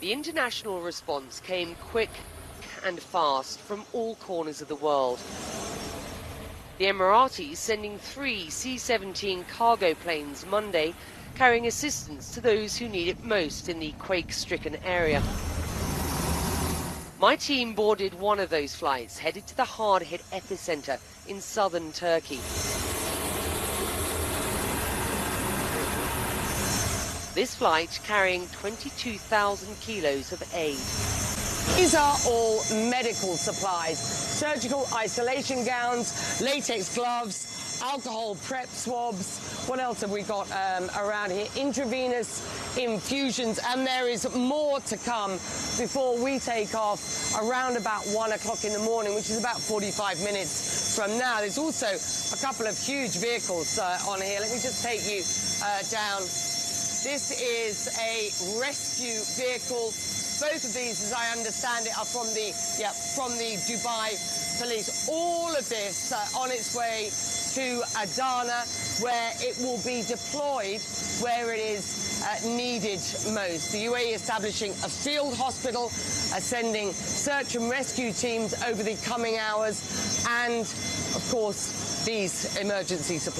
The international response came quick and fast from all corners of the world. The Emiratis sending 3 C-17 cargo planes Monday, carrying assistance to those who need it most in the quake-stricken area. My team boarded one of those flights, headed to the hard-hit epicenter in southern Turkey. This flight carrying 22,000 kilos of aid. These are all medical supplies: surgical isolation gowns, latex gloves, alcohol prep swabs. What else have we got around here? Intravenous infusions, and there is more to come before we take off around about 1 o'clock in the morning, which is about 45 minutes from now. There's also a couple of huge vehicles on here. Let me just take you down. This is a rescue vehicle. Both of these, as I understand it, are from the Dubai police. All of this on its way to Adana, where it will be deployed where it is needed most. The UAE establishing a field hospital, sending search and rescue teams over the coming hours, and, of course, these emergency supplies.